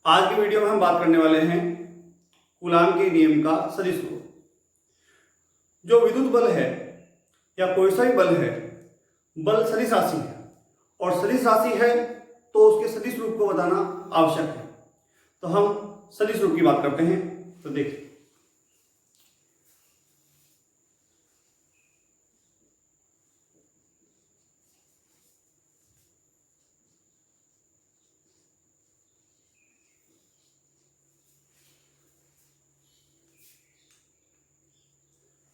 आज की वीडियो में हम बात करने वाले हैं कूलाम के नियम का सदिश रूप। जो विद्युत बल है या कोई सा भी बल है, बल सदिश राशि है और सदिश राशि है तो उसके सदिश रूप को बताना आवश्यक है। तो हम सदिश रूप की बात करते हैं। तो देखिए,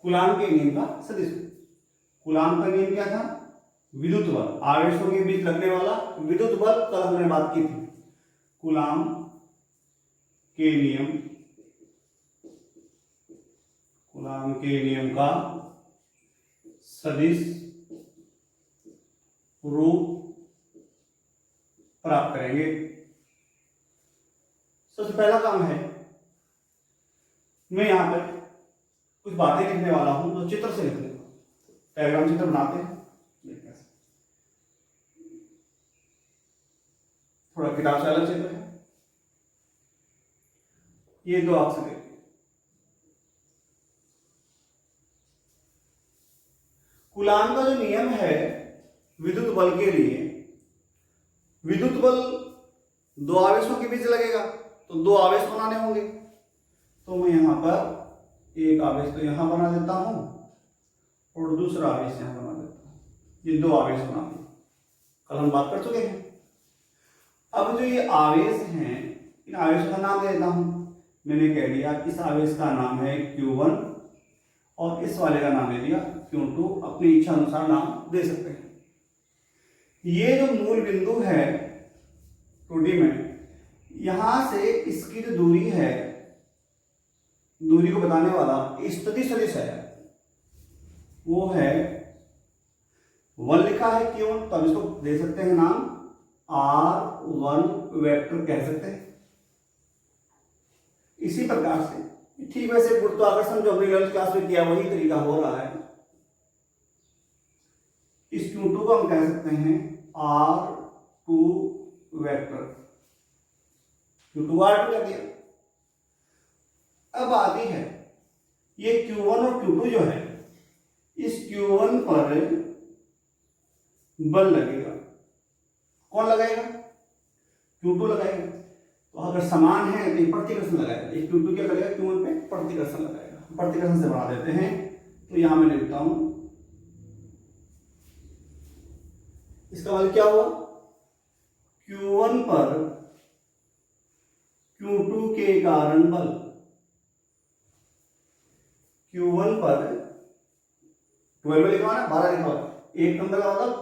कूलाम के नियम का सदिश रूप। कूलाम का नियम क्या था? विद्युत बल, आवेशों के बीच लगने वाला विद्युत बल। कल हमने बात की थी। कूलाम के नियम, कूलाम के नियम का सदिश रूप प्राप्त करेंगे। सबसे पहला काम है, मैं यहां पर कुछ बातें लिखने वाला हूं तो चित्र से लिख लूंगा। डायग्राम चित्र बनाते हैं। थोड़ा किताब से अलग चित्र है, ये दो आपसे देखिए। कूलाम का जो नियम है विद्युत बल के लिए, विद्युत बल दो आवेशों के बीच लगेगा तो दो आवेश बनाने होंगे। तो मैं यहां पर एक आवेश तो यहां बना देता हूं और दूसरा आवेश यहां बना देता हूं। ये दो आवेश बना दिए, कल हम बात कर चुके हैं। अब जो ये आवेश हैं, इन आवेशों का नाम दे देता हूं। मैंने कह दिया इस आवेश का नाम है Q1 और इस वाले का नाम दे दिया Q2। अपनी इच्छा अनुसार नाम दे सकते हैं। ये जो मूल बिंदु है टूटी में, यहां से इसकी जो दूरी है, दूरी को बताने वाला स्थिति सदिश है, वो है 1 लिखा है Q1। तो अब इसको दे सकते हैं नाम R1 वेक्टर कह सकते हैं। इसी प्रकार से ठीक वैसे गुरुत्वाकर्षण जो हमने 11th क्लास में किया वही तरीका हो रहा है। इस Q2 को हम कह सकते हैं R2 वेक्टर। Q2 R2 कर दिया। अब आती है ये Q1 और Q2 जो है, इस Q1 पर बल लगेगा। कौन लगाएगा? Q2 लगाएगा। तो अगर समान है तो प्रतिकर्षण लगाएगा। एक Q2 क्या लगाएगा? Q1 पे प्रतिकर्षण लगाएगा। प्रतिकर्षण से बना देते हैं। तो यहां मैं लिखता हूं, इसका मतलब क्या हुआ? Q1 पर Q2 के कारण बल, Q1 पर 12 लिखा हुआ ना, 12 लिखा हुआ, एक नंबर का मतलब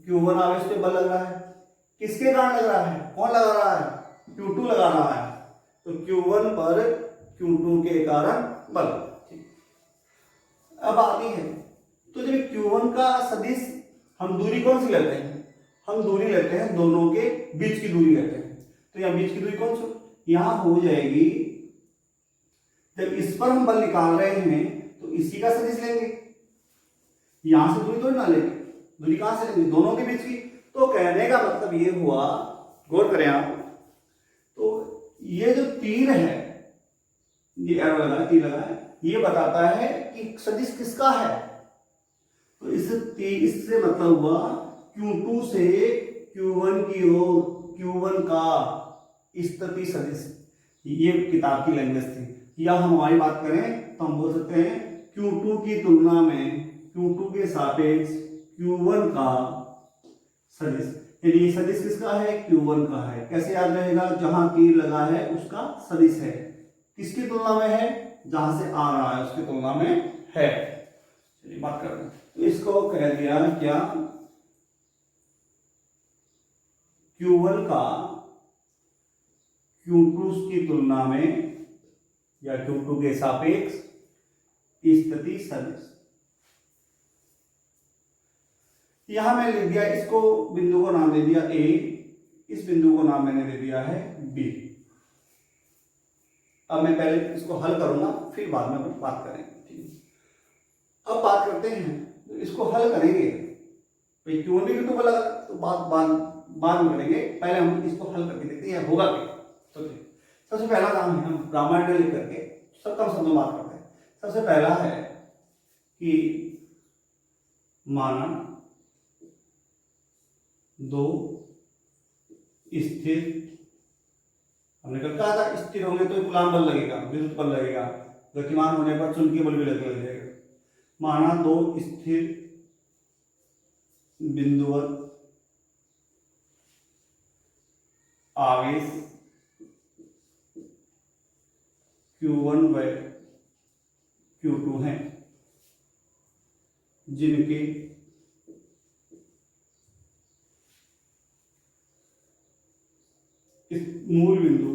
Q1 आवेश पे बल लग रहा है। किसके कारण लग रहा है? कौन लगा रहा है? Q2 लगा रहा है। तो Q1 पर Q2 के कारण बल। अब आती है, तो जब Q1 का सदिश, हम दूरी कौन सी लेते हैं? हम दूरी लेते हैं दोनों के बीच की दूरी लेते हैं। तो यहां बीच की दूरी कौन सी यहां हो जाएगी? जब इस पर हम बल निकाल रहे हैं तो इसी का सदिश लेंगे। यहां से दूरी थोड़ी ना लेंगे, दूरी कहां से लेंगे? दोनों के बीच की। तो कहने का मतलब ये हुआ, गौर करें आप, तो ये जो तीर है, ये एरो लगा है, तीर लगा है, ये बताता है कि सदिश किसका है। तो इससे मतलब हुआ Q2 से Q1 की ओर, Q1 का स्थिति सदिश। ये किताब की लैंग्वेज थी। या हम हमारी बात करें तो हम बोल सकते हैं Q2 की तुलना में, Q2 के सापेक्ष Q1 का सदिश। यानी ये सदिश किसका है? Q1 का है। कैसे याद रहेगा? जहां तीर लगा है उसका सदिश है। किसकी तुलना में है? जहां से आ रहा है उसकी तुलना में है। चलिए बात करते हैं। तो इसको कह दिया क्या? Q1 का Q2 की तुलना में या Q2 के सापेक्ष स्थिति सदिश। यहां मैंने लिख दिया, इसको बिंदु को नाम दे दिया A, इस बिंदु को नाम मैंने दे दिया है B। अब मैं पहले इसको हल करूंगा, फिर बाद में बात करेंगे। ठीक, अब बात करते हैं। तो इसको हल करेंगे, भाई Q1 भी Q2 लगा तो बात बाद में करेंगे। पहले हम इसको हल करके देखते हैं होगा क्या। तो सबसे पहला काम है, हम ब्रह्मांड लिख करके सब कम शब्दों में बात करते हैं। सबसे पहला है कि माना दो स्थिर, हमने कल कहा था स्थिर होंगे तो गुलाम बल लगेगा, विद्युत बल लगेगा, गतिमान होने पर चुंबकीय बल भी लग जाएगा। माना दो स्थिर बिंदुवत आवेश Q1 व Q2 हैं, जिनके मूल बिंदु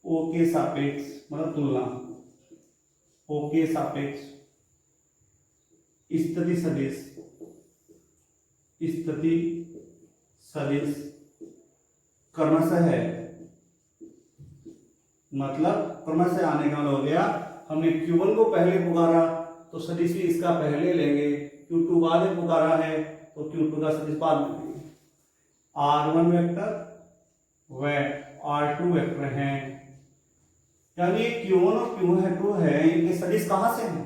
O के सापेक्ष, मतलब तुलना O के सापेक्ष स्थिति सदिश क्रमशः है, मतलब क्रमशः आने का हो गया, हमने Q1 को पहले पुकारा तो सदिश भी इसका पहले लेंगे, Q2 बाद में पुकारा है तो Q2 का सदिश बाद में लेंगे। R1 वेक्टर व R2 वेक्टर हैं, यानी Q1 और Q2 है, इनके सदिश कहां से हैं?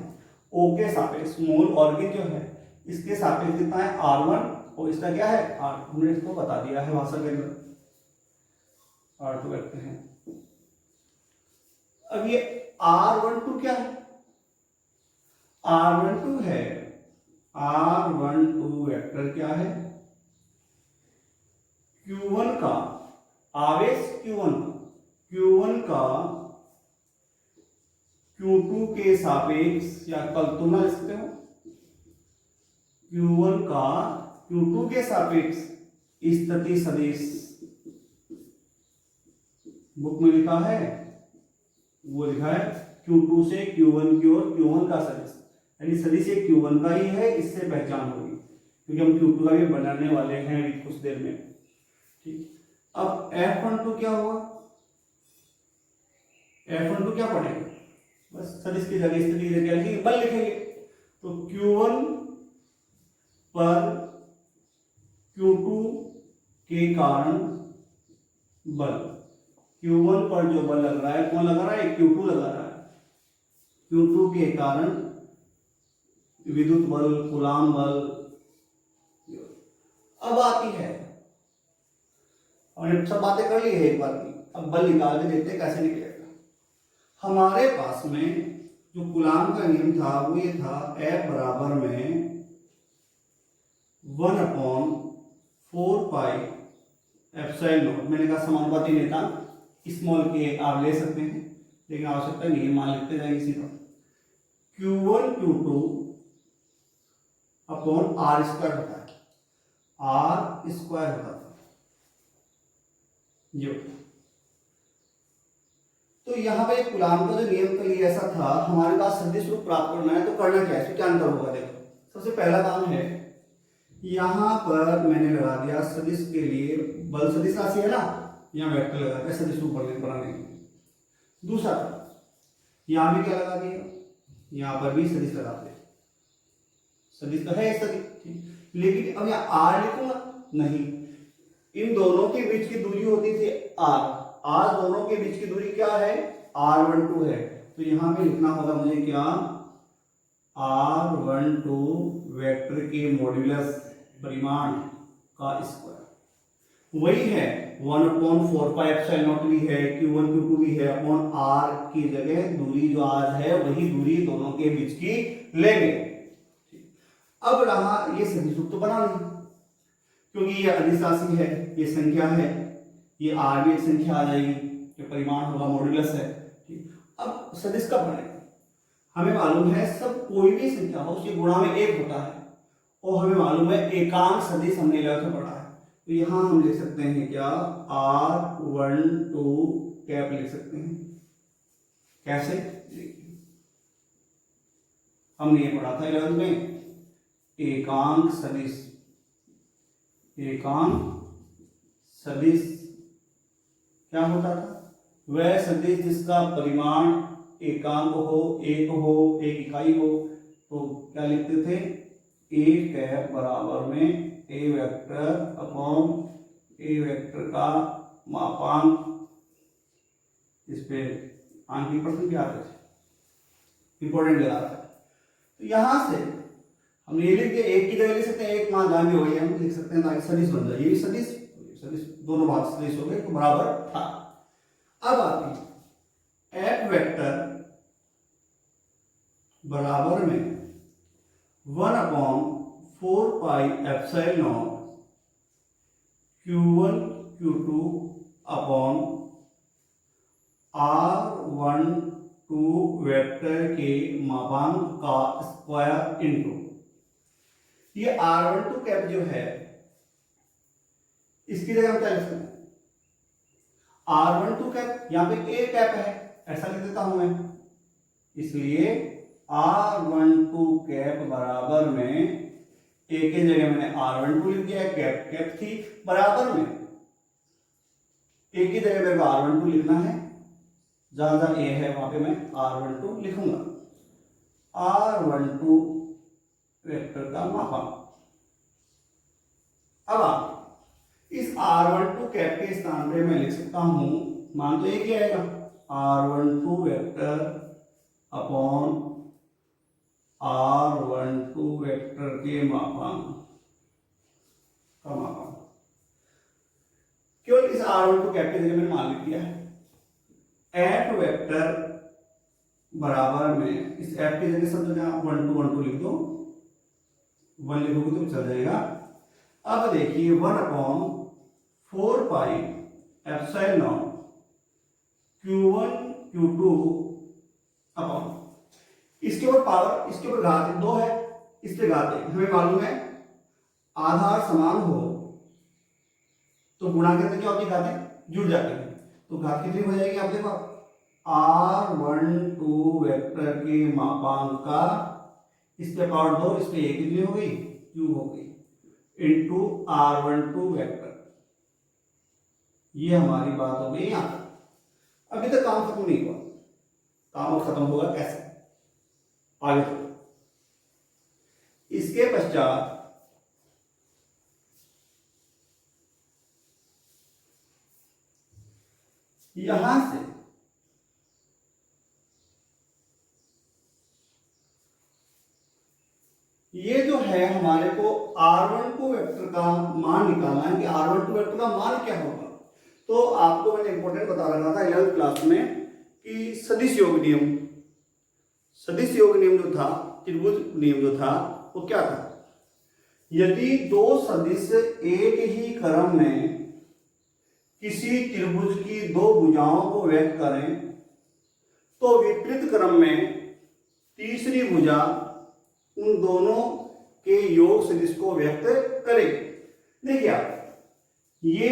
O के सापेक्ष, मूल ऑर्बिट जो है इसके सापेक्ष कितना है? R1, और इसका क्या है? R, हमने इसको बता दिया है भाषा के अंदर, R2 वेक्टर हैं। अब ये R12 क्या है? R12 है, R12 वेक्टर क्या है? Q1 का आवेश, Q1 का Q2 के सापेक्ष, या कल तुलना लिख सकते हो, Q1 का Q2 के सापेक्ष स्थिति सदिश, बुक में लिखा है, वो लिखा है Q2 से Q1 की ओर Q1 का सदिश, यानी सदिश ये Q1 का ही है, इससे पहचान होगी, क्योंकि हम Q2 का भी बनाने वाले हैं कुछ देर में। ठीक, अब F12 क्या हुआ? F12 क्या पढ़ेंगे? बस सदिश की जगह स्थिति की जगह लिखेंगे, बल लिखेंगे, तो Q1 पर Q2 के कारण बल, Q1 पर जो बल लग रहा है, कौन लगा रहा है? Q2 लगा रहा है। Q2 के कारण विद्युत बल, कूलाम बल। अब आती है, हमने सब बातें कर ली है एक बार की, अब बल निकाल के देखते हैं कैसे निकलेगा। हमारे पास में जो कूलाम का नियम था वो ये था, F बराबर में 1/4 पाई एप्सिलॉन नॉट। मैंने कहा समानुपाती नेता स्मॉल के आप ले सकते हैं, लेकिन आवश्यकता नहीं है, मान लेते जाएंगे सीधा। Q1 Q2 upon R square होता है, R स्क्वायर होता था जो। तो यहाँ पे कूलाम का जो नियम का लिए ऐसा था, हमारे पास सदिश रूप प्राप्त करना है तो करना क्या है, क्या अंतर होगा? देखो, सबसे पहला काम है, यहाँ पर मैंने लगा दिया सदिश के लिए बल सदिश राशि है ना, यहाँ वेक्टर लगा दिया सदिश रूप बनाने के। दूसरा, यहाँ भी क्या लगा दिया, यहाँ पर भी सदिश लगा दिया, सदिश तो है सदिश, लेकिन अब यहाँ R लिखूंगा नहीं, इन दोनों के बीच की दूरी होती थी R दोनों के बीच की दूरी क्या है? R12 है, तो यहाँ पे लिखना होगा मुझे क्या? R12 वेक्टर के मॉड्यूलस, परिमाण का स्क्वायर, वही है 1/4 पाई एप्सिलॉन नॉट भी है, Q1 Q2 भी है, अपॉन R की जगह दूरी जो R है वही दूरी दोनों के बीच की लेंगे। अब रहा ये सदिश रूप तो बना नहीं, क्योंकि ये अदिश राशि है, ये संख्या है, ये R भी एक संख्या आ जाएगी, जो परिमाण होगा मॉड्यूलस है। ठीक, अब सदिश कब बनेगा? हमें मालूम है सब कोई भी संख्या हो उसकी गुणा में 1 होता है, और हमें मालूम है एकांक सदिश हमने 11 में पढ़ा है, तो यहां हम लिख सकते हैं क्या? R12 कैप लिख सकते हैं। कैसे? हमने ये पढ़ा था 11 में, एकांक सदिश क्या होता था? वह सदिश जिसका परिमाण एकांक हो, एक इकाई हो, तो क्या लिखते थे? 1 कैप बराबर में ए वेक्टर अपॉन ए वेक्टर का मापांक, इस पे आंकी प्रश्न क्या आता है इंपॉर्टेंट लगा था। तो यहां से हम ये लिख के एक की जगह लिख सकते हैं, एक मान जहां भी हो गई हम लिख सकते हैं ताकि सदिश बन जाए, ये भी सदिश सदिश दोनों भाग सदिश हो गए तो बराबर था। अब आती एफ वेक्टर बराबर में 1/4 pi epsilon not Q1 Q2 upon R12 vector के मापांक का स्क्वायर इनटू, ये R12 कैप जो है इसकी जगह हम क्या लिख सकते हैं, R12 कैप, यहां पे A कैप है ऐसा लिख देता हूं मैं, इसलिए R12 कैप बराबर में A के जगह मैंने R12 लिख दिया, कैप कैप थी, बराबर में A की जगह मेरे को R12 लिखना है, जहां जहां A है वहां पे मैं R12 लिखूंगा। R12 वेक्टर का मापांक। अब आप इस R12 कैप के स्थान पे मैं लिख सकता हूं, मान तो एक ही आएगा, R12 vector upon R12 vector के मापांक का मापांक, केवल इस R12 कैप की जगह मैंने मान लिख दिया है। एफ वेक्टर बराबर में इस एफ की जगह सब जगह 1 2 1 2 लिख दो, 1 लिखोगे तो चल जाएगा। अब देखिए 1/4 pi epsilon not Q1 Q2 upon, इसके ऊपर पावर, इसके ऊपर घात 2 है, इस पे घात 1, हमें मालूम है आधार समान हो तो गुणा करते क्या होती है, घातें जुड़ जाती है, तो घात कितनी हो जाएगी आप देखो, R12 वेक्टर के मापांक का, इस पे पावर 2, इस पे 1 कितनी हो गई, Q हो गई, इंटू R12 वेक्टर। ये हमारी बात हो गई यहां तक। अभी तक काम खत्म नहीं हुआ, काम और खत्म होगा कैसे, आगे चलो। इसके पश्चात यहां से ये जो है हमारे को R12 वेक्टर का मान निकालना है कि R12 वेक्टर का मान क्या होगा। तो आपको मैंने इंपॉर्टेंट बता रखा था 11th क्लास में कि सदिश योग नियम, सदिश योग नियम जो था, त्रिभुज नियम जो था वो क्या था, यदि दो सदिश एक ही क्रम में किसी त्रिभुज की दो भुजाओं को व्यक्त करें तो विपरीत क्रम में तीसरी भुजा उन दोनों के योग सदिश को व्यक्त करेगी। देखिए आप, ये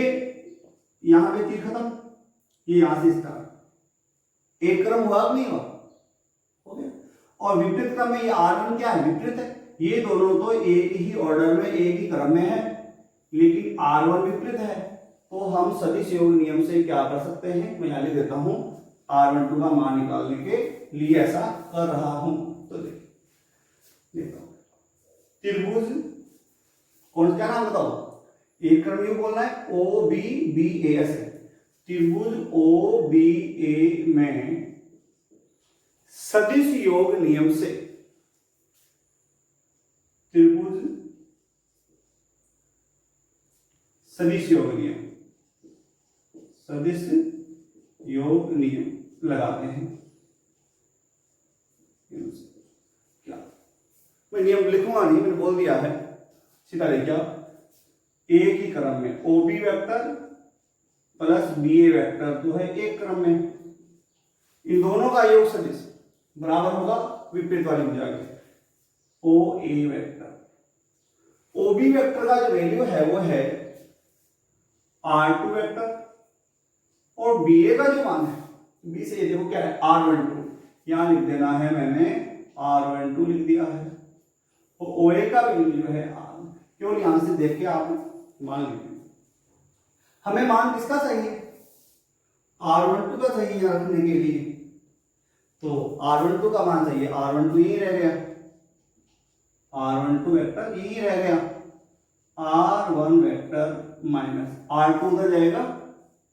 यहां पे तीर खत्म, ये यहां से स्टार्ट, एक क्रम हुआ नहीं हुआ, हो गया। और विपरीत क्रम में ये R1 क्या है, विपरीत है, ये दोनों तो एक ही ऑर्डर में एक ही क्रम में है, लेकिन R1 विपरीत है, तो हम सदिश योग नियम से क्या कर सकते हैं, मैं यहां लिख देता हूं, R12 का मान निकालने के लिए ऐसा कर रहा हूं। तो देखो त्रिभुज कौन, क्या नाम बताओ, एक क्रम यू बोलना है, ओ बी बी ए ऐसे, त्रिभुज ओ बी ए में सदिश योग नियम से, त्रिभुज सदिश योग नियम, सदिश योग नियम लगाते हैं। क्या मैं नियम लिखूंगा नहीं, मैंने बोल दिया है, सीधा लिखा, एक ही क्रम में O B vector plus B A vector तो है एक क्रम में, इन दोनों का योग सदिश बराबर होगा विपरीत वाली भुजा के ओ ए वेक्टर। ओ बी वेक्टर का जो वैल्यू है वो है R2 वेक्टर, और बी ए का जो मान है, बी से ये देखो क्या है R12, यहां लिख देना है मैंने R12 लिख दिया है, और ओ ए का वैल्यू जो है R, केवल यहां से देख के आप मान लीजिए। हमें मान किसका चाहिए, R12 का चाहिए रखने के लिए, तो R12 का मान चाहिए, R12 यही रह गया, R12 वेक्टर यही रह गया, R1 वेक्टर माइनस R2 उधर जाएगा,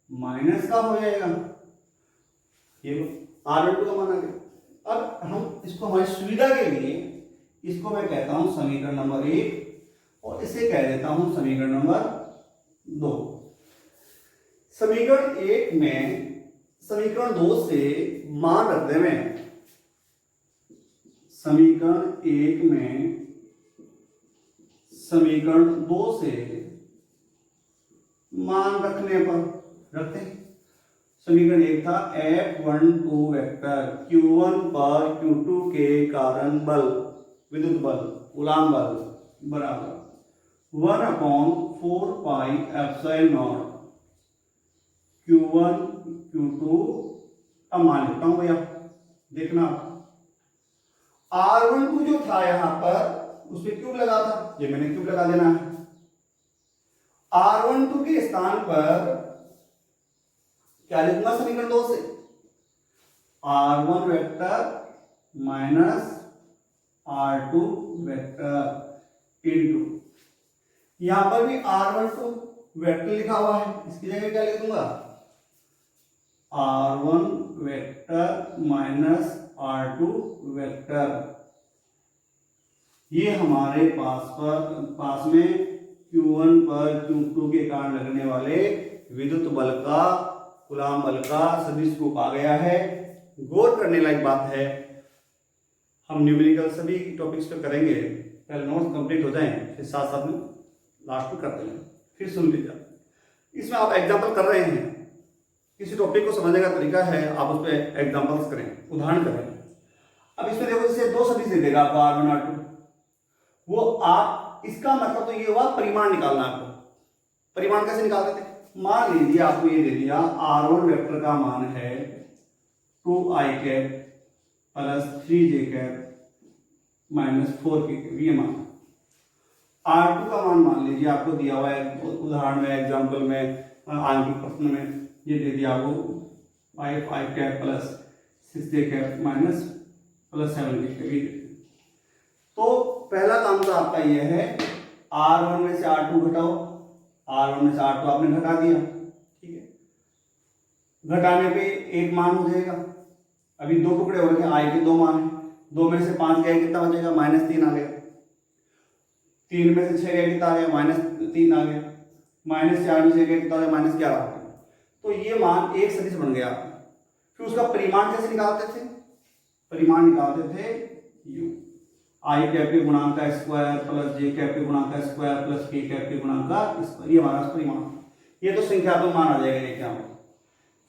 माइनस का हो जाएगा, ये R12 का मान आ गया। अब हम इसको हमारी सुविधा के लिए इसको मैं कहता हूं समीकरण नंबर 1 और इसे कह देता हूं समीकरण नंबर 2। समीकरण 1 में समीकरण 2 से मान रख दे मैं, समीकरण 1 में समीकरण 2 से मान रखने पर रखते हैं। समीकरण 1 था F12 वेक्टर Q1 पर Q2 के कारण बल, विद्युत बल, कूलाम बल बराबर 1/4 pi epsilon not Q1 Q2। अब मान लेता हूं भैया, देखना R12 जो था यहां पर उस पर क्यूब लगा था, ये मैंने क्यूब लगा देना है। R12 के स्थान पर क्या लिखूंगा समीकरण 2 से, R1 vector minus R2 vector into, यहां पर भी R12 वेक्टर लिखा हुआ है, इसकी जगह क्या लिख दूंगा R1 vector minus R2 vector. ये हमारे पास में Q1 पर Q2 के कारण लगने वाले विद्युत बल का, कूलाम बल का सदिश रूप आ गया है। गौर करने लायक बात है, हम न्यूमेरिकल सभी टॉपिक्स पे करेंगे, पहले नोट्स कंप्लीट हो जाएं, फिर साथ साथ में लास्ट में करते हैं, फिर सुन लीजिए। इसमें आप एग्जाम्पल कर रहे हैं, किसी टॉपिक को समझने का तरीका है, आप उस पर एग्जाम्पल्स करें, उदाहरण करें। अब इसमें देखो जैसे दो सदिश दे देगा आपको R1 R2, वो आप, इसका मतलब तो ये हुआ परिमाण निकालना। आपको परिमाण कैसे निकालते थे, मान लीजिए आपको ये दे दिया R1 वेक्टर का मान है 2i cap plus 3j cap minus 4k, ये मान। R2 का मान लीजिए आपको दिया हुआ है उदाहरण में, एग्जाम्पल में, आंकिक प्रश्न में ये दे दिया आपको 5 cap plus 6j cap minus plus 7k cap. तो पहला काम तो आपका ये है, R1 में से R2 घटाओ, R1 में से R2 आपने घटा दिया, ठीक है। घटाने पे एक मान हो जाएगा, अभी दो टुकड़े हो रखे, i के दो मान है, 2 में से 5 गए कितना बचेगा -3 आ गया, 3 में से 6 गए कितना आ गया -3 आ गया, -4 में से गए कितना आ गया -11 आ गया। तो ये मान एक सदिश बन गया। फिर उसका परिमाण कैसे निकालते थे, परिमाण निकालते थे u, i कैप के गुणांक का स्क्वायर प्लस j कैप के गुणांक का स्क्वायर प्लस k कैप के गुणांक का स्क्वायर, ये हमारा परिमाण। ये तो संख्यात्मक मान आ जाएगा, ये क्या हो,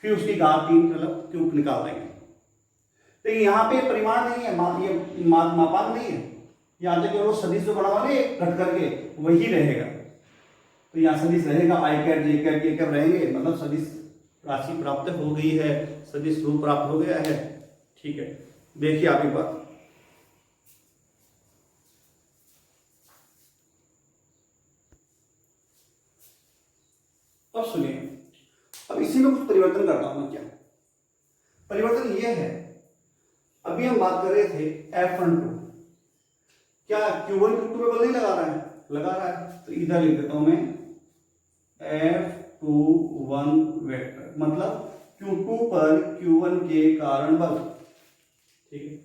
फिर उसकी घात 3 मतलब क्यूब निकाल देंगे। तो यहाँ पे परिमाण नहीं है, ये मापांक नहीं है, यहाँ तक केवल सदिश जो बना वाले घट करके वही रहेगा। तो यहाँ सदिश रहेगा, i cap j cap k cap रहेंगे, मतलब सदिश राशि प्राप्त हो गई है, सदिश रूप प्राप्त हो गया है, ठीक है। देखिए आप एक बार, अब सुनिए, अब इसी में कुछ परिवर्तन करता हूं मैं। क्या परिवर्तन ये है, अभी हम बात कर रहे थे F12, क्या Q1 Q2 पे बल नहीं लगा रहा है, लगा रहा है, तो इधर लिख देता हूं मैं F21 वेक्टर, मतलब Q2 पर Q1 के कारण बल, ठीक है।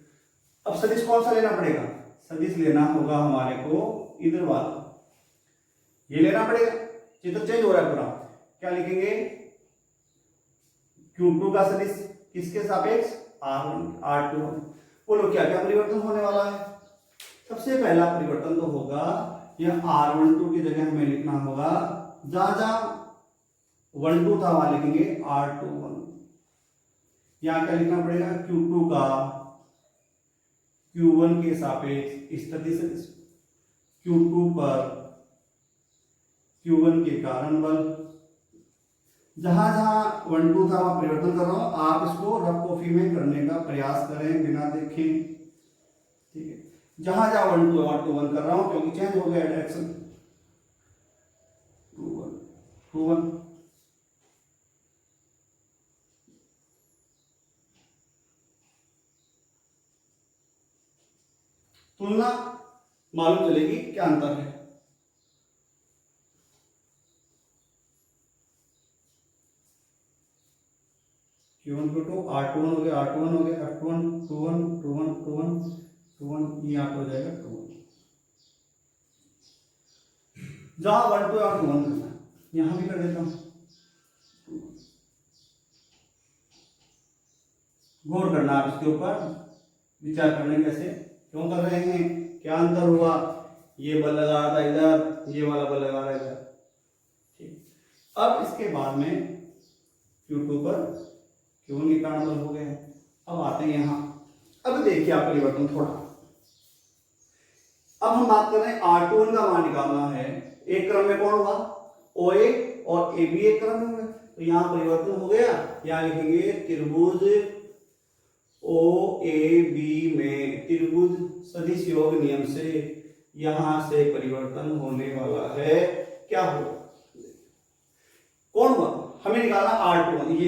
अब सदिश कौन सा लेना पड़ेगा, सदिश लेना होगा हमारे को इधर वाला, ये लेना पड़ेगा, चित्र चेंज हो रहा है पूरा। क्या लिखेंगे, Q2 का सदिश किसके सापेक्ष, R1 R21। बोलो क्या क्या परिवर्तन होने वाला है। सबसे पहला परिवर्तन तो होगा, यह R12 की जगह हमें लिखना होगा, जहां जहां 12 था वहां लिखेंगे R21। यहां क्या लिखना पड़ेगा, Q2 का Q1 के सापेक्ष स्थिति सदिश, Q2 पर Q1 के कारण बल। जहां जहां 12 था वहां परिवर्तन कर रहा हूं, आप इसको रफ कॉपी में करने का प्रयास करें बिना देखे, ठीक है। जहां जहां 12 और 21 कर रहा हूं, क्योंकि चेंज हो गया डायरेक्शन, 21 तुलना मालूम चलेगी क्या अंतर है। 2 R21 हो गया, R21 हो गया, F21 21 21 21 21, यहाँ पर हो जाएगा 21। जहाँ 1 2 और 1 करना है, यहाँ भी कर देता हूँ। गौर करना आप इसके ऊपर, विचार करने कैसे क्यों कर रहे हैं, क्या अंतर हुआ, ये बल लगा रहा था इधर, ये वाला बल लगा रहा है इधर। ठीक, अब इसके बाद में Q2 पर Q1 के कारण बल हो गए हैं। अब आते हैं यहाँ, अब देखिए आप परिवर्तन थोड़ा। अब हम बात कर रहे हैं R21 का मान निकालना है। एक क्रम में कौन हुआ, OA और AB एक क्रम में हुए, तो यहाँ परिवर्तन हो गया। यहाँ लिखेंगे त्रिभुज OAB में त्रिभुज सदिश योग नियम से यहां से परिवर्तन होने वाला है। क्या होगा, कौन हुआ, हमें निकालना R21, ये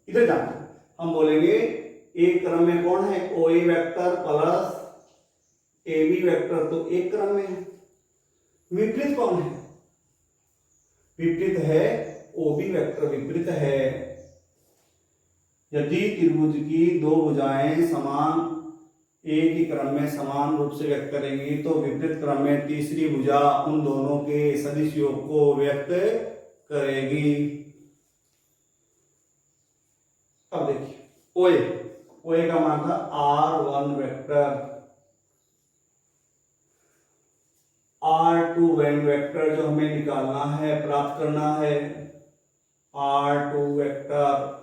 इधर जाना। हम बोलेंगे एक क्रम में कौन है, OA vector plus AB vector, तो एक क्रम में है। विपरीत कौन है, विपरीत है OB वेक्टर, विपरीत है। यदि त्रिभुज की दो भुजाएं समान एक ही क्रम में समान रूप से व्यक्त करेंगी तो विपरीत क्रम में तीसरी भुजा उन दोनों के सदिश योग को व्यक्त करेगी। अब देखिए OA का मान था R1 वेक्टर, R2 वेक्टर जो हमें निकालना है, प्राप्त करना है, R2 vector,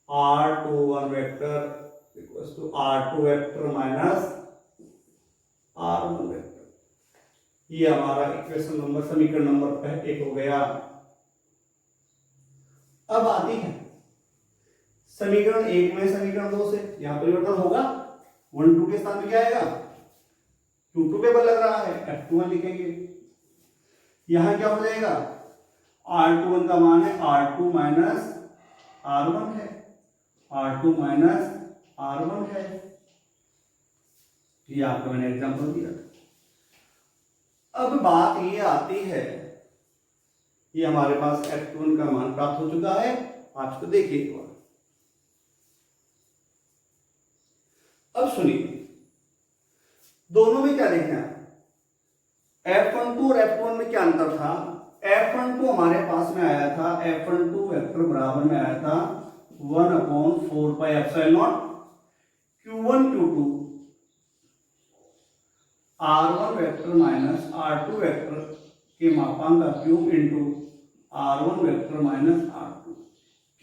R21 vector equals to R2 vector minus R1 vector. ये हमारा इक्वेशन नंबर, समीकरण नंबर 1 हो गया। अब आती है समीकरण 1 में समीकरण 2 से, यहां परिवर्तन होगा। 1 2 के स्थान में क्या आएगा, Q2 पे बल लग रहा है, F21 लिखेंगे। यहां क्या हो जाएगा, R21 का मान है R2 माइनस R1 है, R2 माइनस R1 है। ये आपको मैंने एग्जांपल दिया। अब बात ये आती है, ये हमारे पास F21 का मान प्राप्त हो चुका है। आप इसको देखिए एक बार। अब सुनिए, दोनों में क्या देखना है, F12 और F21 में क्या अंतर था। F12 हमारे पास में आया था, F12 वेक्टर बराबर में आया था 1/4 pi epsilon not Q1 Q2 R1 vector minus R2 vector के मापांक का cube into R1 vector minus R2।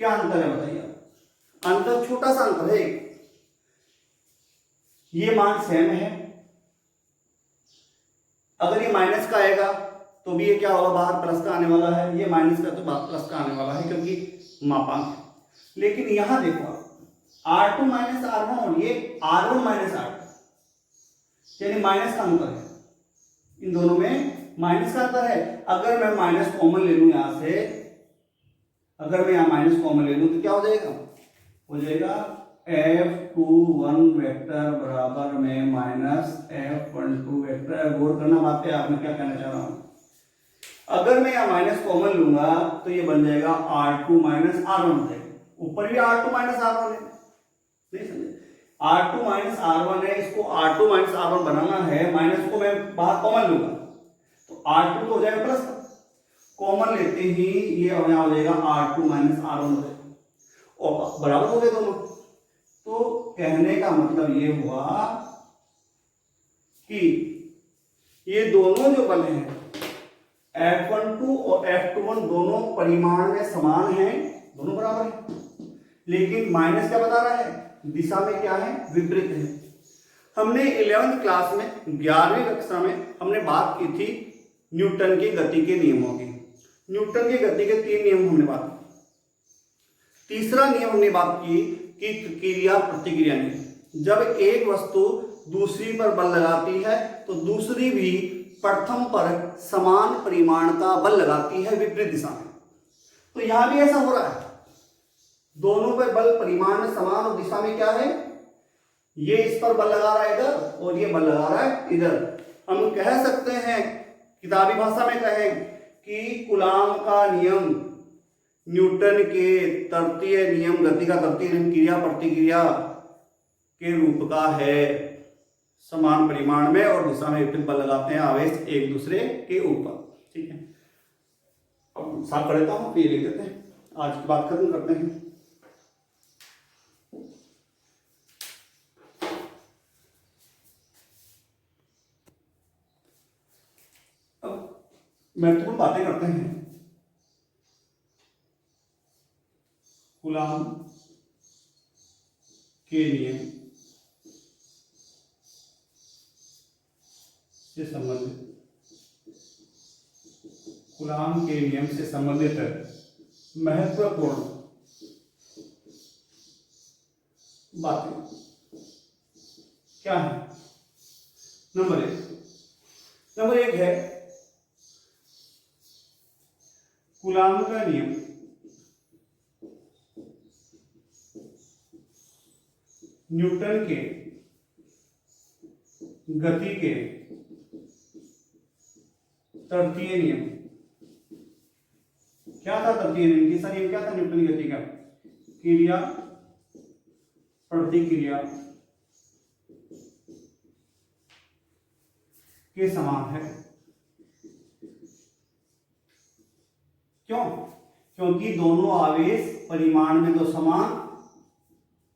क्या अंतर है बताइए, अंतर छोटा सा अंतर है, ये मान सेम है। अगर ये माइनस का आएगा तो भी ये क्या होगा, बाहर प्लस का आने वाला है, ये माइनस का तो बाहर प्लस का आने वाला है क्योंकि मापांक है। लेकिन यहां देखो R2 माइनस R1 और ये R1 माइनस R2, यानी माइनस का अंतर है, इन दोनों में माइनस का अंतर है। अगर मैं माइनस कॉमन ले लूं यहां से, अगर मैं यहां माइनस कॉमन ले लूं तो क्या हो जाएगा, हो जाएगा F21 वेक्टर बराबर में माइनस F12 वेक्टर। गौर करना बात है, आपने क्या कहना चाह रहा हूं। अगर मैं यहां माइनस कॉमन लूंगा तो ये बन जाएगा R2 माइनस R1 हो जाएगा, ऊपर भी R2 माइनस R1 है, नहीं समझे, R2 माइनस R1 है, इसको R2 माइनस R1 बनाना है, माइनस को मैं बाहर कॉमन लूंगा तो R2 तो हो जाएगा प्लस, कॉमन लेते ही ये यहां हो जाएगा R2 माइनस R1 हो जाएगा और बराबर हो गए दोनों। तो कहने का मतलब ये हुआ कि ये दोनों जो बल हैं F12 और F21 दोनों परिमाण में समान हैं, दोनों बराबर हैं, लेकिन माइनस क्या बता रहा है, दिशा में क्या है, विपरीत है। हमने 11वीं क्लास में 11वीं कक्षा में हमने बात की थी न्यूटन की गति के नियमों की। न्यूटन की गति के 3 नियम हमने बात की। तीसरा नियम हमने बात की कि क्रिया प्रतिक्रिया नियम। जब एक वस्तु दूसरी पर बल लगाती है तो दूसरी भी प्रथम पर समान परिमाण का बल लगाती है विपरीत दिशा में। तो यहां भी ऐसा हो रहा है, दोनों पे बल परिमाण में समान और दिशा में क्या है, ये इस पर बल लगा रहा है इधर और ये बल लगा रहा है इधर। हम कह सकते हैं, किताबी भाषा में कहें कि कूलाम का नियम न्यूटन के तृतीय नियम, गति का तृतीय नियम क्रिया प्रतिक्रिया के रूप का है। समान परिमाण में और दिशा में विपरीत बल लगाते हैं आवेश एक दूसरे के ऊपर। ठीक है, अब साफ कर देता हूँ, फिर लिख देते हैं, आज की बात खत्म करते हैं। अब महत्वपूर्ण बातें करते हैं। कूलाम के नियम से संबंधित, कूलाम के नियम से संबंधित महत्वपूर्ण बातें क्या है? नंबर एक है कूलाम का नियम न्यूटन के गति के तृतीय नियम। क्या था तृतीय नियम? तीसरा नियम क्या था न्यूटन की गति का? क्रिया प्रतिक्रिया के समान है। क्यों? क्योंकि दोनों आवेश परिमाण में तो समान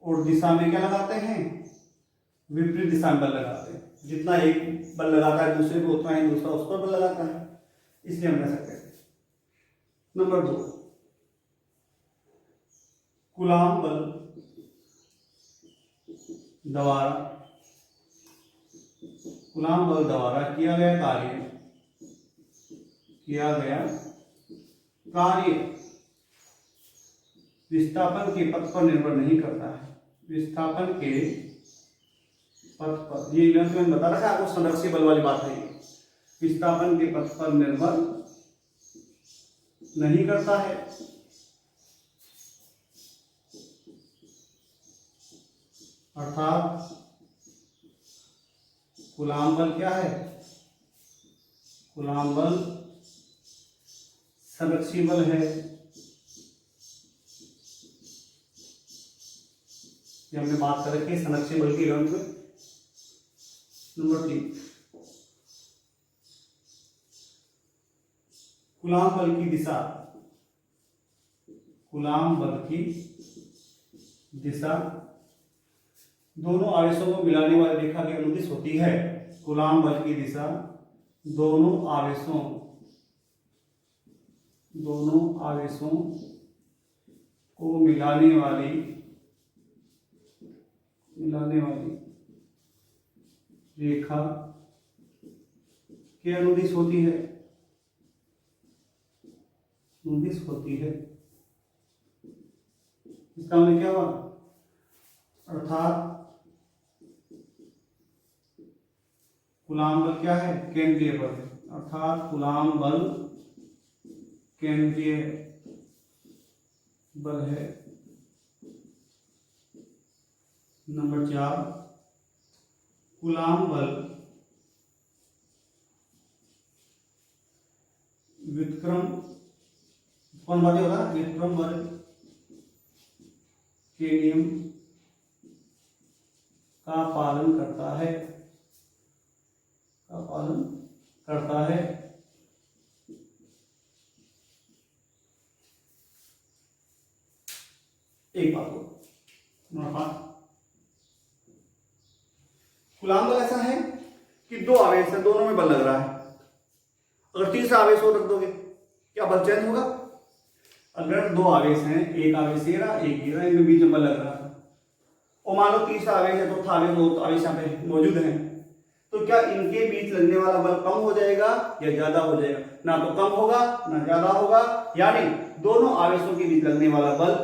और दिशा में क्या लगाते हैं? विपरीत दिशा में बल लगाते हैं। जितना एक बल लगाता है दूसरे को, उतना ही दूसरा उस पर बल लगाता है, इसलिए हम कह सकते हैं। नंबर 2, कूलाम बल द्वारा, कूलाम बल द्वारा किया गया कार्य विस्थापन के पथ पर निर्भर नहीं करता है। विस्थापन के पथ पर, ये मैंने बता रखा आपको, संरक्षी बल वाली बात है। विस्थापन के पथ पर निर्भर नहीं करता है। अर्थात कूलाम बल क्या है? कूलाम बल संरक्षी बल है। ये हमने बात कर रखी है संरक्षी बल की इलेवंथ में। नंबर 3, कूलाम बल की दिशा, कूलाम बल की दिशा दोनों आवेशों को मिलाने वाली रेखा के अनुदिश होती है। कूलाम बल की दिशा दोनों आवेशों को मिलाने वाली रेखा के अनुदिश होती है। इसका मतलब क्या हुआ? अर्थात कूलाम बल क्या है? केंद्रीय बल है। अर्थात कूलाम बल केंद्रीय बल है। नंबर 4, कूलाम बल व्युत्क्रम, कौन बातें होगा? व्युत्क्रम बल के नियम का पालन करता है। एक बात को कूलाम बल ऐसा है कि दो आवेश है, दोनों में बल लग रहा है। अगर तीसरा आवेश और रख दोगे, क्या बल चेंज होगा? अगर दो आवेश हैं, एक आवेश ये रहा, एक ये रहा, इनमें बीच में बल लग रहा है, और मान लो तीसरा आवेश है, चौथा आवेश, दो आवेश यहाँ पे मौजूद हैं, तो क्या इनके बीच लगने वाला बल कम हो जाएगा या ज्यादा हो जाएगा? ना तो कम होगा ना ज्यादा होगा, यानी दोनों आवेशों के बीच लगने वाला बल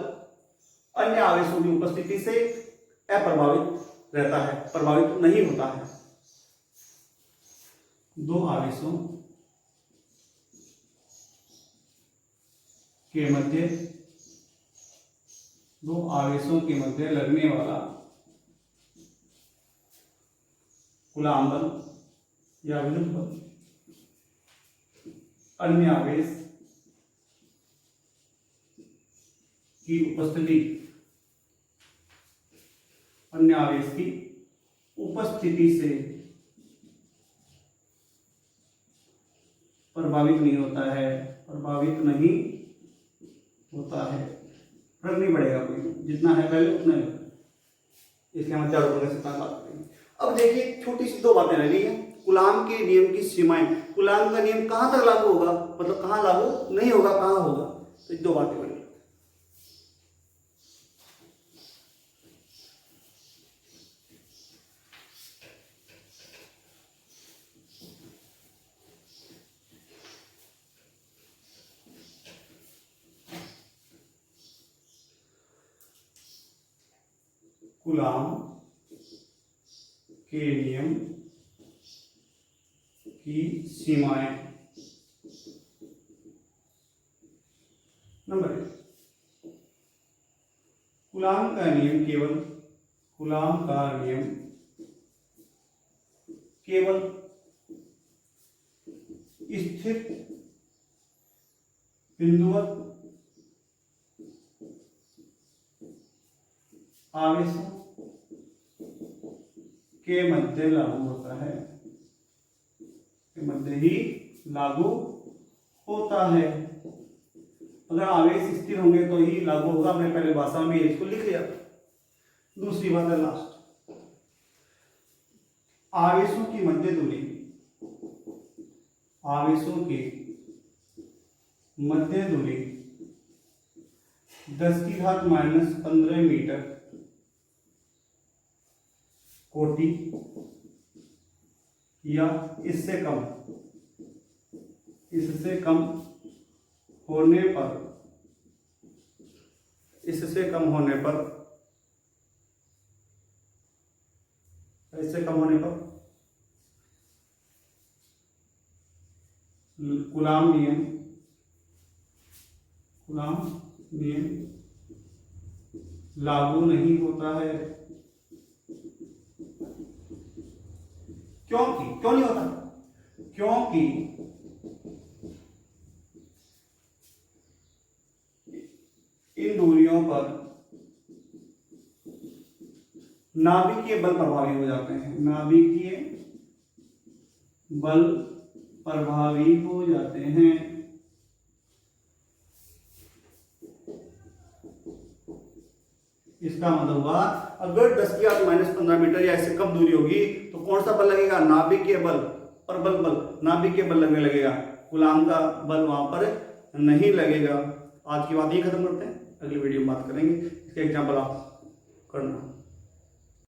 अन्य आवेशों की उपस्थिति से अप्रभावित रहता है, प्रभावित नहीं होता है। दो आवेशों के मध्य लगने वाला कूलाम बल या विद्युत बल अन्य आवेश की उपस्थिति, अन्य आवेश की उपस्थिति से प्रभावित नहीं होता है, प्रभावित नहीं होता है, फर्क नहीं पड़ेगा कोई, जितना है पहले उतना ही, इसलिए हम चारों का सिद्धांत बात करेंगे। अब देखिए छोटी सी दो बातें रह गई हैं। कूलाम के नियम की सीमाएं, कूलाम का नियम कहां तक लागू होगा, मतलब कहां लागू नहीं होगा, कहां होगा, तो दो बातें बनी। कूलाम के नियम की सीमाएं। नंबर 1, कूलाम का नियम केवल, कूलाम का नियम केवल स्थिर बिंदुवत आवेशों के मध्य लागू होता है, के मध्य ही लागू होता है। अगर आवेश स्थिर होंगे तो ही लागू होगा, हमने पहले भाषा में इसको लिख लिया। दूसरी बात है लास्ट, आवेशों की मध्य दूरी, आवेशों की मध्य दूरी 10⁻⁻15 मीटर कोटि या इससे कम, इससे कम होने पर, इससे कम होने पर, इससे कम होने पर कूलाम नियम, कूलाम नियम लागू नहीं होता है। क्यों नहीं होता? क्योंकि इन दूरियों पर नाभिकीय बल प्रभावी हो जाते हैं, नाभिकीय बल प्रभावी हो जाते हैं। इसका मतलब हुआ अगर 10⁻⁻15 मीटर या इससे कम दूरी होगी तो कौन सा बल लगेगा, नाभिकीय बल, प्रबल बल, नाभिकीय बल लगने लगेगा, कूलाम का बल वहां पर नहीं लगेगा। आज की बात ये खत्म करते हैं, अगली वीडियो में बात करेंगे, इसके एग्जाम्पल आप करना।